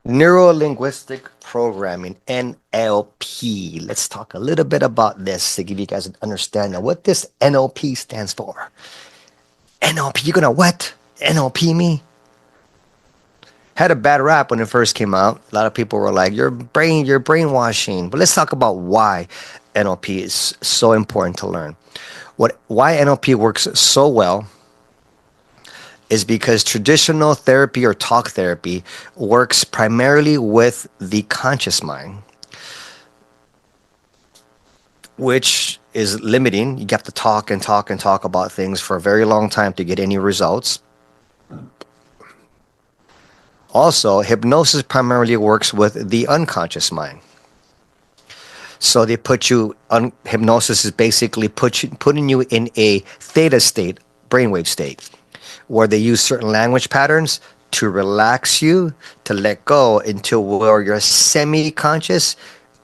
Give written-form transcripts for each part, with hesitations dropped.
Neuro-Linguistic Programming, NLP. Let's talk a little bit about this to give you guys an understanding of what this NLP stands for. NLP, you're gonna what? NLP me? Had a bad rap when it first came out. A lot of people were like, you're brainwashing. But let's talk about why NLP is so important to learn. Why NLP works so well is because traditional therapy or talk therapy works primarily with the conscious mind, which is limiting. You have to talk and talk and talk about things for a very long time to get any results. Also, hypnosis primarily works with the unconscious mind. So they put you on hypnosis is basically putting you in a theta state, brainwave state, where they use certain language patterns to relax you, to let go until where you're semi-conscious,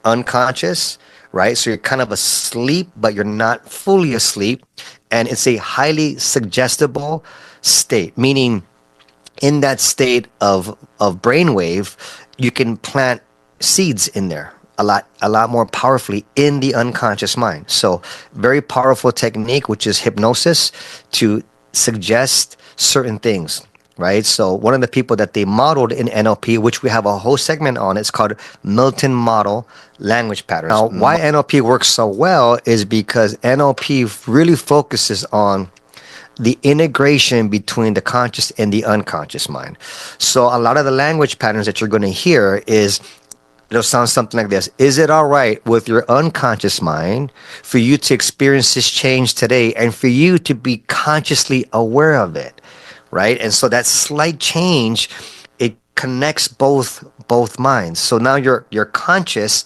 unconscious, right? So you're kind of asleep, but you're not fully asleep. And it's a highly suggestible state, meaning in that state of brainwave, you can plant seeds in there a lot more powerfully in the unconscious mind. So very powerful technique, which is hypnosis, to suggest certain things, right? So one of the people that they modeled in NLP, which we have a whole segment on, it's called Milton Model Language Patterns. Now, why NLP works so well is because NLP really focuses on the integration between the conscious and the unconscious mind. So a lot of the language patterns that you're going to hear it'll sound something like this. Is it all right with your unconscious mind for you to experience this change today and for you to be consciously aware of it, right? And so that slight change, it connects both minds. So now you're conscious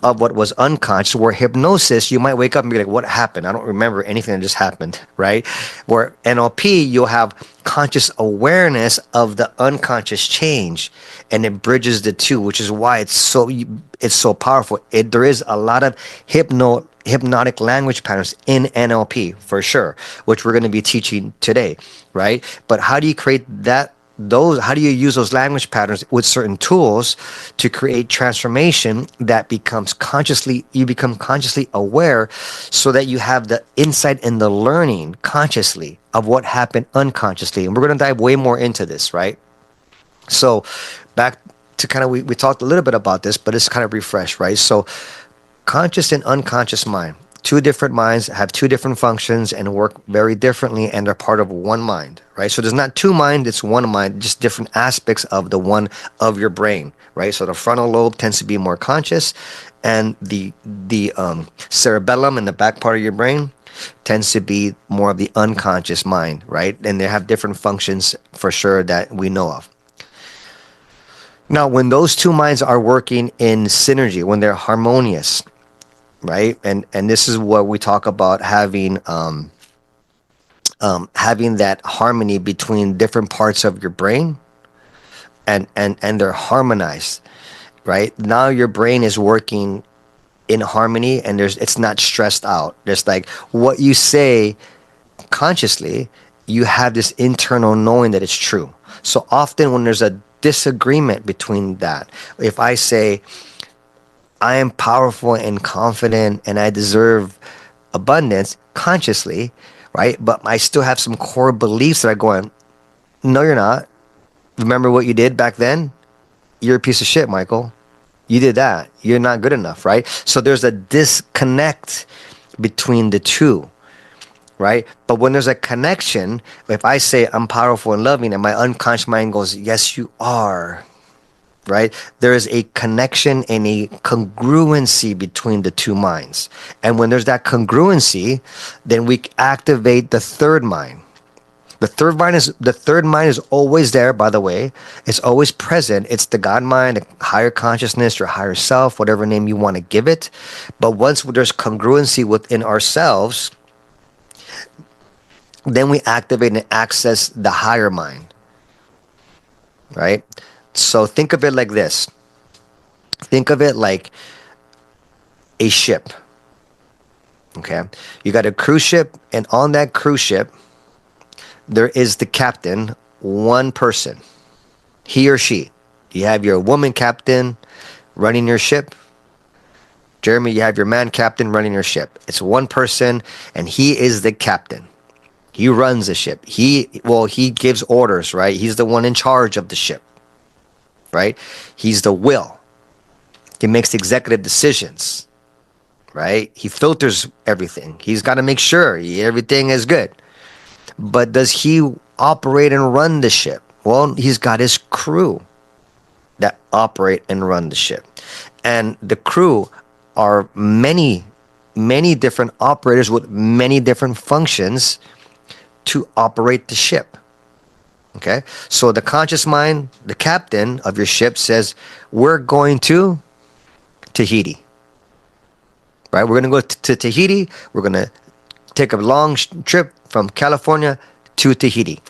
of what was unconscious, where hypnosis, you might wake up and be like, what happened? I don't remember anything that just happened, right? Where NLP, you'll have conscious awareness of the unconscious change, and it bridges the two, which is why it's so powerful. There is a lot of hypnotic language patterns in NLP for sure, which we're going to be teaching today, right? But how do you create how do you use those language patterns with certain tools to create transformation that you become consciously aware, so that you have the insight and the learning consciously of what happened unconsciously? And we're going to dive way more into this, right? So back to kind of, we talked a little bit about this, but it's kind of refresh, right? So conscious and unconscious mind, two different minds have two different functions and work very differently, and they're part of one mind, right? So there's not two minds, it's one mind, just different aspects of the one of your brain, right? So the frontal lobe tends to be more conscious, and the cerebellum in the back part of your brain tends to be more of the unconscious mind, right? And they have different functions for sure that we know of. Now, when those two minds are working in synergy, when they're harmonious, right? And this is what we talk about, having that harmony between different parts of your brain, and they're harmonized, right? Now your brain is working in harmony, and it's not stressed out. There's like what you say consciously, you have this internal knowing that it's true. So often when there's a disagreement between that, if I say, I am powerful and confident and I deserve abundance consciously, right? But I still have some core beliefs that are going, no, you're not. Remember what you did back then? You're a piece of shit, Michael. You did that. You're not good enough, right? So there's a disconnect between the two, right? But when there's a connection, if I say I'm powerful and loving, and my unconscious mind goes, yes, you are, right? There is a connection and a congruency between the two minds. And when there's that congruency, then we activate the third mind. The third mind is always there, by the way. It's always present. It's the God mind, the higher consciousness, your higher self, whatever name you want to give it. But once there's congruency within ourselves, then we activate and access the higher mind, right? So think of it like this. Think of it like a ship. Okay. You got a cruise ship, and on that cruise ship, there is the captain, one person, he or she. You have your woman captain running your ship. Jeremy, you have your man captain running your ship. It's one person, and he is the captain. He runs the ship. He gives orders, right? He's the one in charge of the ship, right? He's the will. He makes executive decisions, right? He filters everything. He's got to make sure everything is good. But does he operate and run the ship? Well, he's got his crew that operate and run the ship. And the crew are many, many different operators with many different functions to operate the ship. Okay? So the conscious mind, the captain of your ship says, we're going to Tahiti. Right? We're going to go to Tahiti. We're going to take a long trip from California to Tahiti.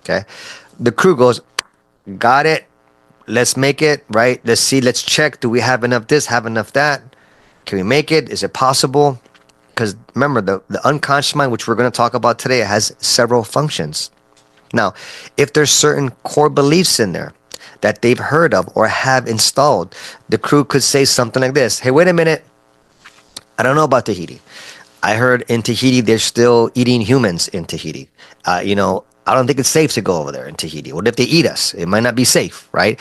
Okay? The crew goes, got it. Let's make it, right? Let's see, let's check. Do we have enough this, have enough that? Can we make it? Is it possible? Because remember, the unconscious mind, which we're going to talk about today, has several functions. Now, if there's certain core beliefs in there that they've heard of or have installed, the crew could say something like this. Hey, wait a minute. I don't know about Tahiti. I heard in Tahiti, they're still eating humans in Tahiti. I don't think it's safe to go over there in Tahiti. What if they eat us? It might not be safe, right?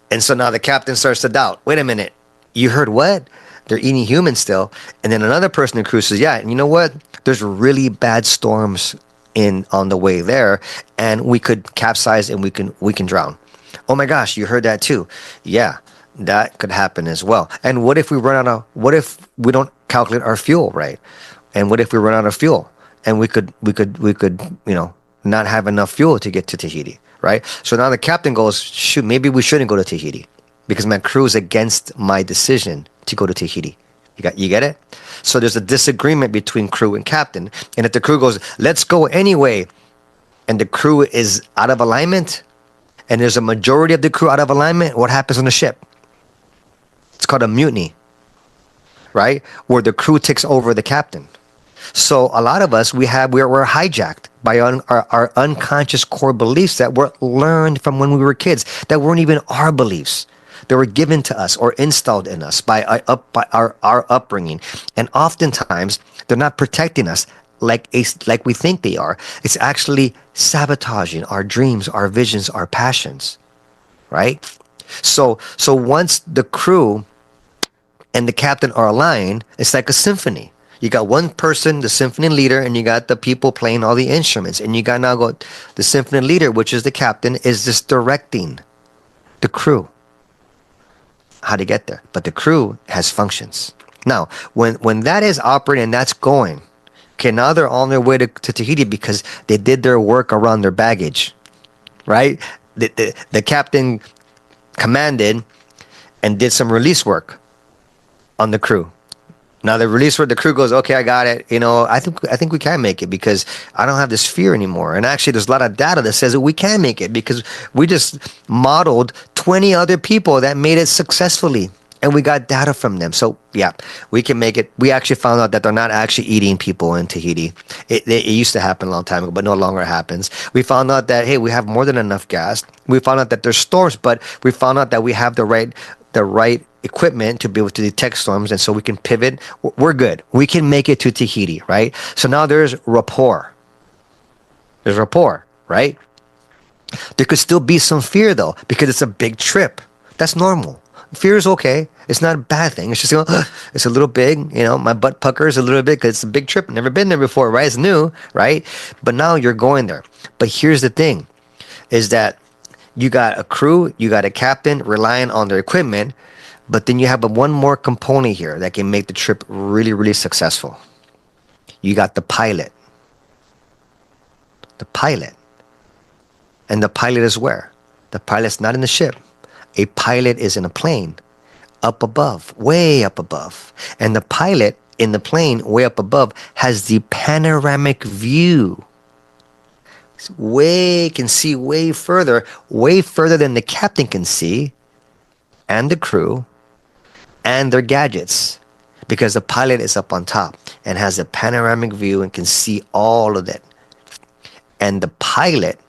And so now the captain starts to doubt. Wait a minute. You heard what? They're eating humans still. And then another person in the crew says, yeah, and you know what? There's really bad storms on the way there, and we could capsize and we can drown. Oh my gosh, you heard that too. Yeah, that could happen as well. And what if we we don't calculate our fuel right? And what if we run out of fuel and we could not have enough fuel to get to Tahiti, right? So now the captain goes, shoot, maybe we shouldn't go to Tahiti because my crew is against my decision to go to Tahiti. You get it? So there's a disagreement between crew and captain. And if the crew goes, let's go anyway, and the crew is out of alignment, and there's a majority of the crew out of alignment, what happens on the ship? It's called a mutiny, right? Where the crew takes over the captain. So a lot of us, we're hijacked by our unconscious core beliefs that were learned from when we were kids, that weren't even our beliefs. They were given to us or installed in us by our upbringing. And oftentimes, they're not protecting us like we think they are. It's actually sabotaging our dreams, our visions, our passions, right? So once the crew and the captain are aligned, it's like a symphony. You got one person, the symphony leader, and you got the people playing all the instruments. And you got the symphony leader, which is the captain, is just directing the crew how to get there. But the crew has functions. Now, when that is operating and that's going, okay, now they're on their way to Tahiti because they did their work around their baggage, right? The captain commanded and did some release work on the crew. Now the release work, the crew goes, okay, I got it. I think we can make it because I don't have this fear anymore. And actually, there's a lot of data that says that we can make it because we just modeled 20 other people that made it successfully, and we got data from them. So yeah, we can make it. We actually found out that they're not actually eating people in Tahiti. It used to happen a long time ago, but no longer happens. We found out that, hey, we have more than enough gas. We found out that there's storms, but we found out that we have the right equipment to be able to detect storms, and so we can pivot. We're good. We can make it to Tahiti, right? So now there's rapport. There's rapport, right? There could still be some fear though, because it's a big trip. That's normal. Fear is okay. It's not a bad thing. It's just, it's a little big, my butt puckers a little bit because it's a big trip. Never been there before, right? It's new, right? But now you're going there. But here's the thing, is that you got a crew, you got a captain relying on their equipment, but then you have one more component here that can make the trip really, really successful. You got the pilot. The pilot. And the pilot is where? The pilot's not in the ship. A pilot is in a plane, up above, way up above. And the pilot in the plane, way up above, has the panoramic view. Can see way further than the captain can see, and the crew, and their gadgets, because the pilot is up on top and has a panoramic view and can see all of it. And the pilot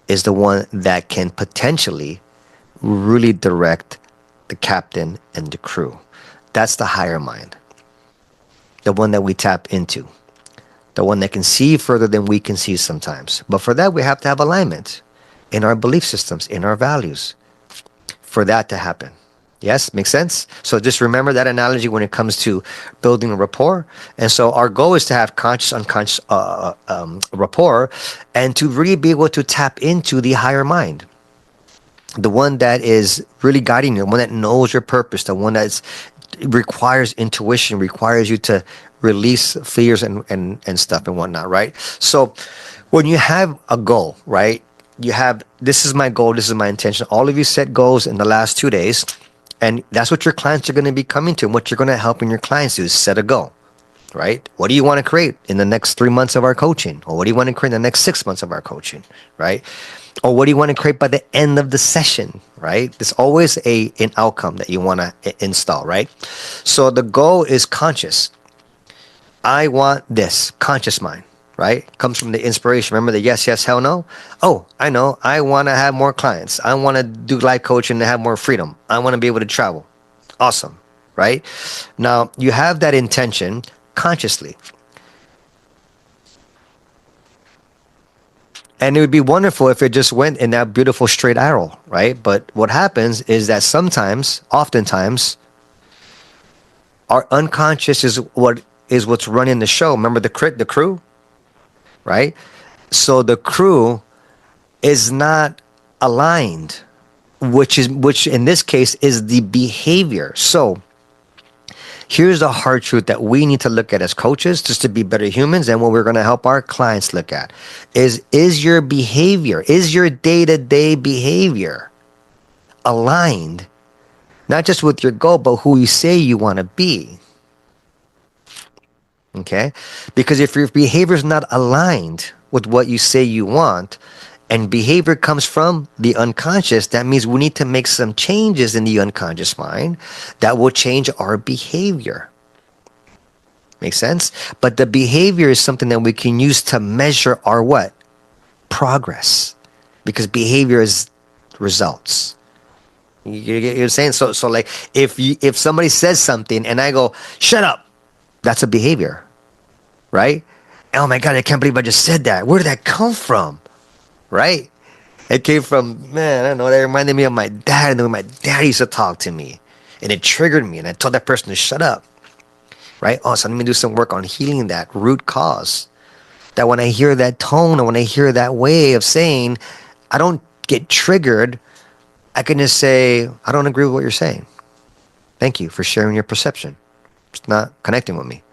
is the one that can potentially really direct the captain and the crew. That's the higher mind, the one that we tap into, the one that can see further than we can see sometimes. But for that, we have to have alignment in our belief systems, in our values, for that to happen. Yes, makes sense? So just remember that analogy when it comes to building a rapport. And so our goal is to have conscious, unconscious rapport, and to really be able to tap into the higher mind, the one that is really guiding you, the one that knows your purpose, the one that requires intuition, requires you to release fears and stuff and whatnot, right? So when you have a goal, right, you have, this is my goal, this is my intention. All of you set goals in the last 2 days, and that's what your clients are going to be coming to. And what you're going to help your clients do is set a goal, right? What do you want to create in the next 3 months of our coaching? Or what do you want to create in the next 6 months of our coaching, right? Or what do you want to create by the end of the session, right? There's always an outcome that you want to install, right? So the goal is conscious. I want this, conscious mind, right? Comes from the inspiration. Remember the yes, yes, hell no? Oh, I know. I want to have more clients. I want to do life coaching to have more freedom. I want to be able to travel. Awesome, right? Now, you have that intention consciously. And it would be wonderful if it just went in that beautiful straight arrow, right? But what happens is that sometimes, oftentimes, our unconscious is what's running the show. Remember the crew, right? So the crew is not aligned, which in this case is the behavior. So here's the hard truth that we need to look at as coaches just to be better humans, and what we're going to help our clients look at is your behavior, is your day-to-day behavior aligned, not just with your goal, but who you say you want to be. Okay? Because if your behavior is not aligned with what you say you want, and behavior comes from the unconscious, that means we need to make some changes in the unconscious mind that will change our behavior. Make sense? But the behavior is something that we can use to measure our what? Progress. Because behavior is results. You're saying? So like if somebody says something and I go, shut up, that's a behavior. Right? Oh my God, I can't believe I just said that. Where did that come from? Right? It came from, man, I don't know, that reminded me of my dad and the way my dad used to talk to me. And it triggered me, and I told that person to shut up. Right? Oh, so let me do some work on healing that root cause. That when I hear that tone, or when I hear that way of saying, I don't get triggered. I can just say, I don't agree with what you're saying. Thank you for sharing your perception. It's not connecting with me.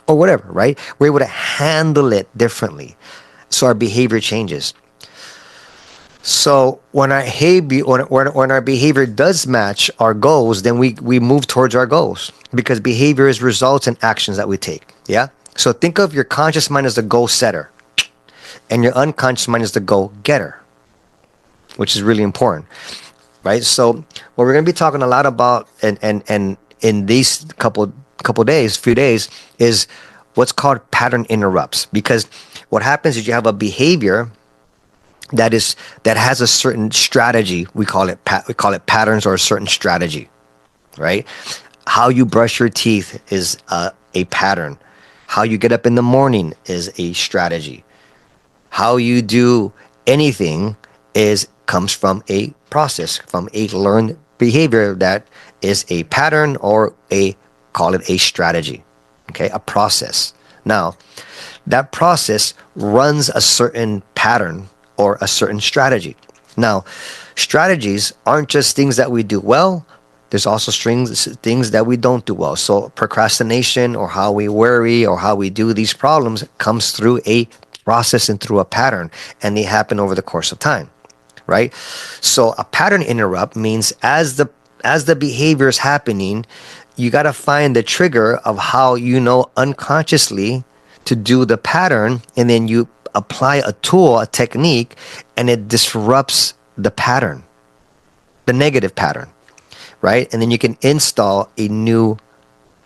Or whatever, right? We're able to handle it differently. So our behavior changes. So when our behavior does match our goals, then we move towards our goals, because behavior is results and actions that we take. Yeah. So think of your conscious mind as the goal setter, and your unconscious mind as the goal getter, which is really important, right? So what we're going to be talking a lot about, and in these few days, is what's called pattern interrupts. Because what happens is you have a behavior that has a certain strategy. We call it patterns, or a certain strategy, right? How you brush your teeth is a pattern. How you get up in the morning is a strategy. How you do anything comes from a process, from a learned behavior that is a pattern, or call it a strategy, okay? A process. Now, that process runs a certain pattern or a certain strategy. Now, strategies aren't just things that we do well. There's also things that we don't do well. So procrastination, or how we worry, or how we do these problems, comes through a process and through a pattern, and they happen over the course of time, right? So a pattern interrupt means as the behavior is happening, you got to find the trigger of how you know unconsciously to do the pattern, and then you apply a tool, a technique, and it disrupts the pattern, the negative pattern, right? And then you can install a new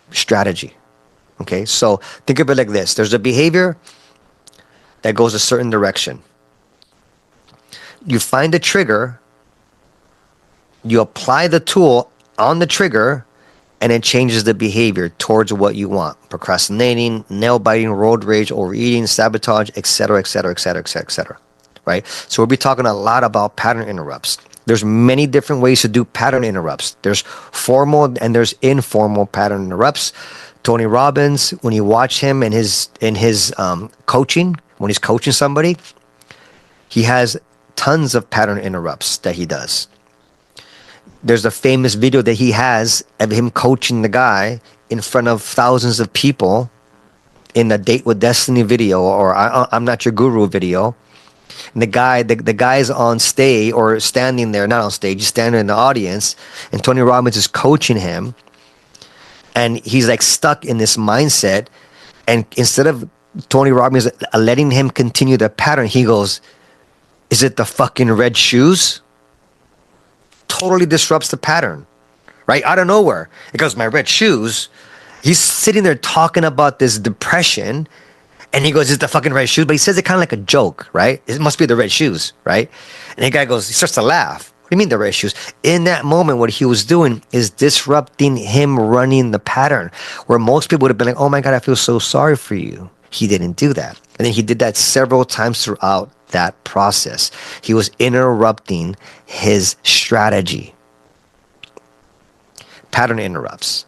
strategy. Okay, so think of it like this. There's a behavior that goes a certain direction. You find a trigger You apply the tool on the trigger, and it changes the behavior towards what you want. Procrastinating, nail biting, road rage, overeating, sabotage, etc., etc., etc., etc., etc. Right? So we'll be talking a lot about pattern interrupts. There's many different ways to do pattern interrupts. There's formal and there's informal pattern interrupts. Tony Robbins, when you watch him in his coaching, when he's coaching somebody, he has tons of pattern interrupts that he does. There's a famous video that he has of him coaching the guy in front of thousands of people in the Date with Destiny video, or I'm Not Your Guru video. And the guy's on stage or standing there, not on stage, he's standing in the audience, and Tony Robbins is coaching him. And he's like stuck in this mindset. And instead of Tony Robbins letting him continue the pattern, he goes, "Is it the fucking red shoes?" Totally disrupts the pattern, right? Out of nowhere. It goes, "My red shoes." He's sitting there talking about this depression. And he goes, "It's the fucking red shoes." But he says it kind of like a joke, right? It must be the red shoes, right? And the guy goes, he starts to laugh. What do you mean the red shoes? In that moment, what he was doing is disrupting him running the pattern, where most people would have been like, "Oh my God, I feel so sorry for you." He didn't do that. And then he did that several times throughout that process. He was interrupting his strategy. Pattern interrupts,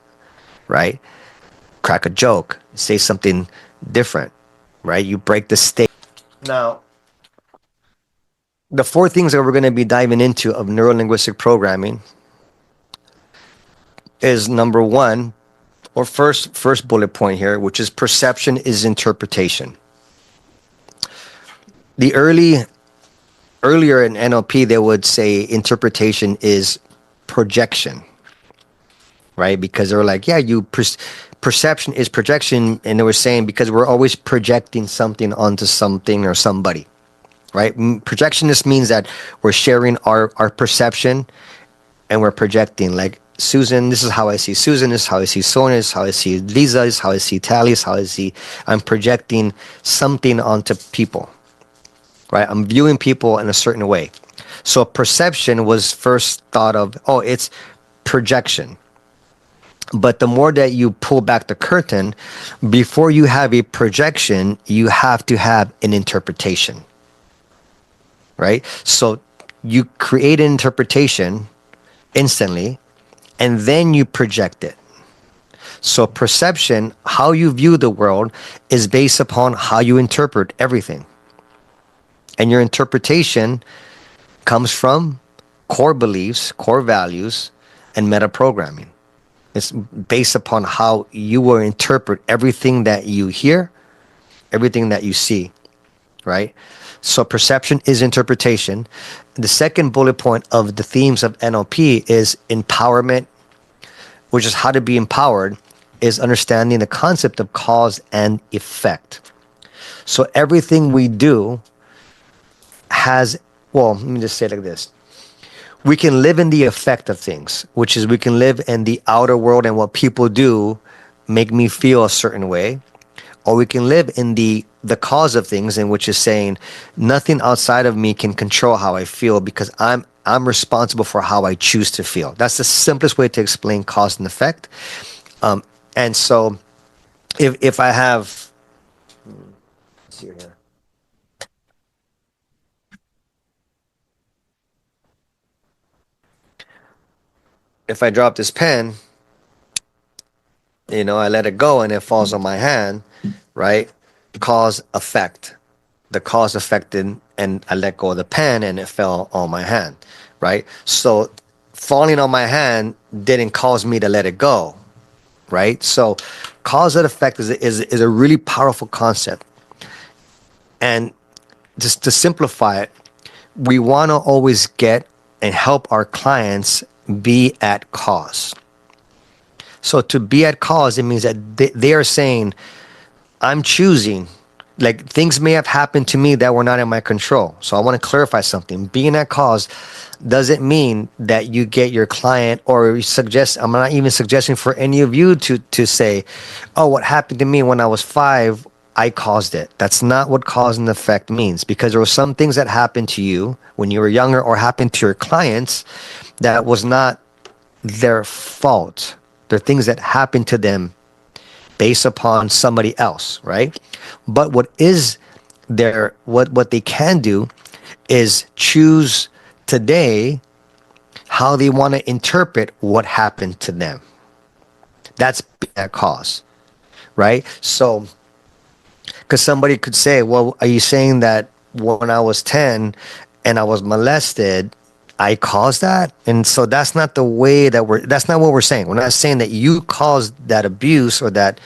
right? Crack a joke, say something different, right? You break the state. Now, the four things that we're going to be diving into of neuro-linguistic programming is number one, or first bullet point here, which is perception is interpretation. The earlier in NLP, they would say interpretation is projection, right? Because they were like, yeah, perception is projection, and they were saying because we're always projecting something onto something or somebody. Right? Projectionist means that we're sharing our perception and we're projecting. Like, Susan, this is how I see Susan, this is how I see Sonia, this is how I see Lisa, this is how I see Tally, this is how I see. I'm projecting something onto people. Right? I'm viewing people in a certain way. So perception was first thought of, oh, it's projection. But the more that you pull back the curtain, before you have a projection, you have to have an interpretation. Right? So you create an interpretation instantly, and then you project it. So perception, how you view the world, is based upon how you interpret everything. And your interpretation comes from core beliefs, core values, and meta-programming. It's based upon how you will interpret everything that you hear, everything that you see, right? So perception is interpretation. The second bullet point of the themes of NLP is empowerment, which is how to be empowered, is understanding the concept of cause and effect. So everything we do has, well, let me just say it like this. We can live in the effect of things, which is we can live in the outer world and what people do make me feel a certain way. Or we can live in the cause of things, in which is saying nothing outside of me can control how I feel because I'm responsible for how I choose to feel. That's the simplest way to explain cause and effect. And so if I have, let's see here. If I drop this pen, I let it go and it falls on my hand, right? Cause effect. The cause affected, and I let go of the pen and it fell on my hand, right? So falling on my hand didn't cause me to let it go, right? So cause and effect is a really powerful concept. And just to simplify it, we want to always get and help our clients be at cause. So to be at cause, it means that they are saying, I'm choosing, like things may have happened to me that were not in my control. So I want to clarify something. Being at cause doesn't mean that you get your client, or suggest, I'm not even suggesting for any of you to say, oh, what happened to me when I was 5, I caused it. That's not what cause and effect means, because there were some things that happened to you when you were younger or happened to your clients that was not their fault. They're things that happened to them based upon somebody else, right? But what they can do is choose today how they want to interpret what happened to them. That's that cause, right? So, because somebody could say, well, are you saying that when I was 10 and I was molested, I caused that? And so that's not the way that's not what we're saying. We're not saying that you caused that abuse or that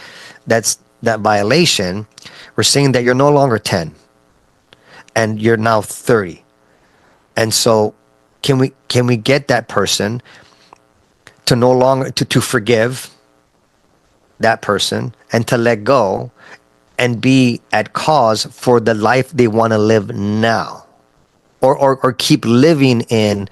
violation. We're saying that you're no longer 10 and you're now 30. And so can we get that person to no longer to forgive that person and to let go and be at cause for the life they want to live now, or keep living in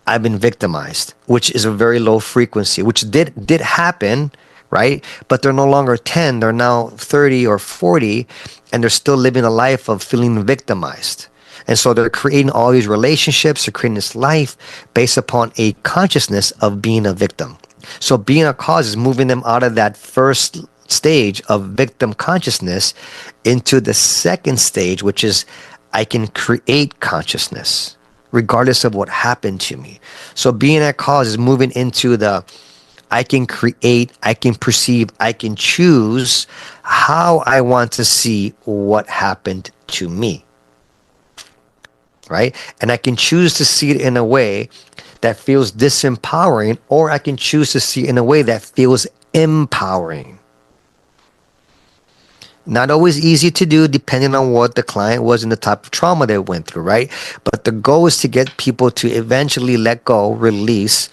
I've been victimized, which is a very low frequency, which did happen, right? But they're no longer 10, they're now 30 or 40, and they're still living a life of feeling victimized. And so they're creating all these relationships, they're creating this life based upon a consciousness of being a victim. So being a cause is moving them out of that first stage of victim consciousness into the second stage, which is I can create consciousness regardless of what happened to me. So being a cause is moving into the I can create, I can perceive, I can choose how I want to see what happened to me. Right? And I can choose to see it in a way that feels disempowering, or I can choose to see it in a way that feels empowering. Not always easy to do depending on what the client was and the type of trauma they went through, right? But the goal is to get people to eventually let go, release,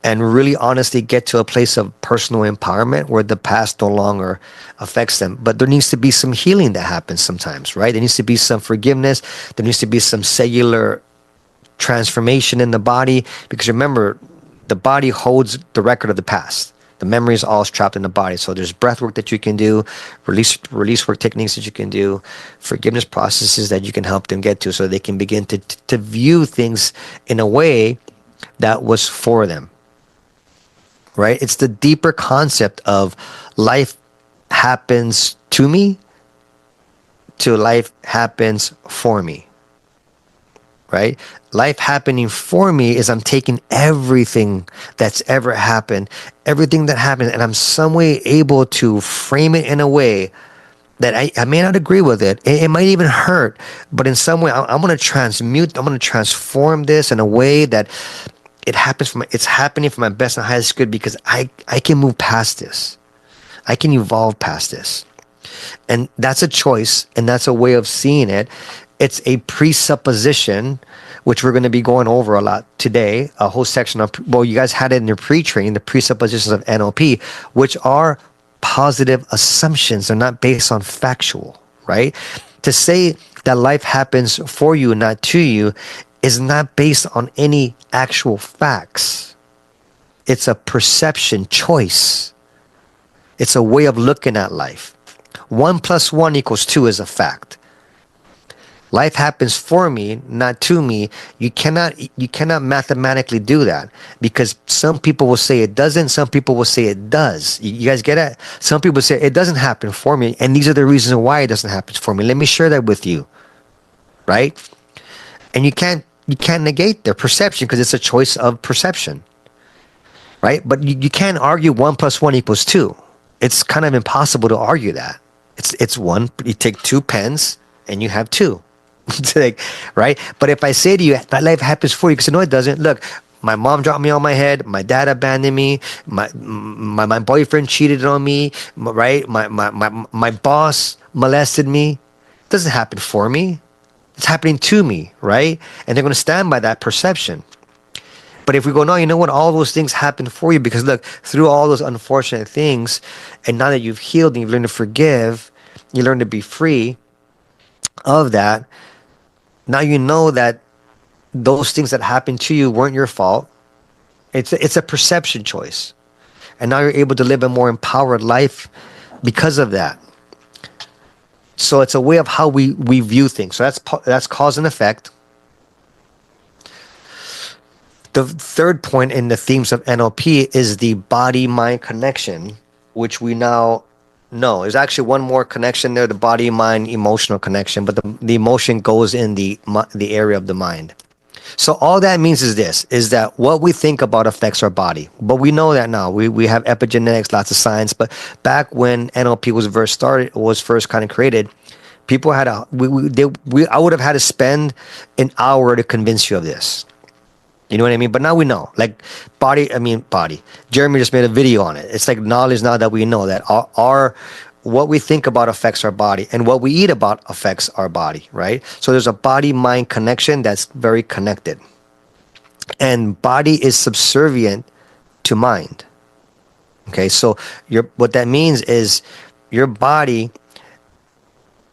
and really honestly get to a place of personal empowerment where the past no longer affects them. But there needs to be some healing that happens sometimes, right? There needs to be some forgiveness. There needs to be some cellular transformation in the body, because remember, the body holds the record of the past. The memory is all trapped in the body. So there's breath work that you can do, release work techniques that you can do, forgiveness processes that you can help them get to, so they can begin to view things in a way that was for them. Right? It's the deeper concept of life happens to me to life happens for me. Right? Life happening for me is I'm taking everything that's ever happened, everything that happened, and I'm some way able to frame it in a way that I may not agree with it. It might even hurt, but in some way I'm going to transform this in a way that it's happening for my best and highest good, because I can move past this. I can evolve past this. And that's a choice, and that's a way of seeing it. It's a presupposition, which we're going to be going over a lot today, a whole section of, well, you guys had it in your pre-training, the presuppositions of NLP, which are positive assumptions. They're not based on factual, right? To say that life happens for you and not to you is not based on any actual facts. It's a perception choice. It's a way of looking at life. 1 + 1 = 2 is a fact. Life happens for me, not to me. You cannot mathematically do that, because some people will say it doesn't, some people will say it does. You guys get it? Some people say it doesn't happen for me, and these are the reasons why it doesn't happen for me. Let me share that with you. Right? And you can't negate their perception, because it's a choice of perception. Right? But you can't argue 1 + 1 = 2. It's kind of impossible to argue that. It's one. You take 2 pens and you have 2. Right? But if I say to you that life happens for you, because no, it doesn't. Look, my mom dropped me on my head. My dad abandoned me. My boyfriend cheated on me. Right? My boss molested me. It doesn't happen for me. It's happening to me, right? And they're going to stand by that perception. But if we go, no, you know what? All those things happen for you, because look, through all those unfortunate things, and now that you've healed and you've learned to forgive, you learn to be free of that. Now you know that those things that happened to you weren't your fault. It's a perception choice. And now you're able to live a more empowered life because of that. So it's a way of how we view things. So that's cause and effect. The third point in the themes of NLP is the body-mind connection, which we now know. There's actually one more connection there, the body-mind emotional connection, but the emotion goes in the area of the mind. So all that means is this, is that what we think about affects our body. But we know that now. We have epigenetics, lots of science. But back when NLP was first kind of created, people had I would have had to spend an hour to convince you of this. You know what I mean? But now we know, like body. Jeremy just made a video on it. It's like knowledge now that we know that our what we think about affects our body, and what we eat about affects our body, right? So there's a body-mind connection that's very connected. And body is subservient to mind. Okay, so what that means is your body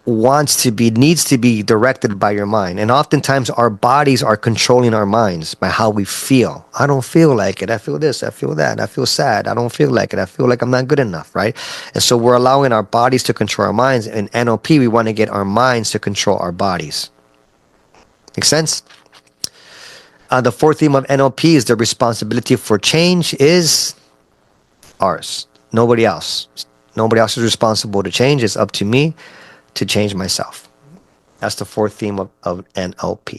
needs to be directed by your mind. And oftentimes our bodies are controlling our minds by how we feel. I don't feel like it. I feel this. I feel that. I feel sad. I don't feel like it. I feel like I'm not good enough, right? And so we're allowing our bodies to control our minds. In NLP, we want to get our minds to control our bodies. Make sense? The fourth theme of NLP is the responsibility for change is ours. Nobody else. Nobody else is responsible to change. It's up to me to change myself. That's the fourth theme of NLP.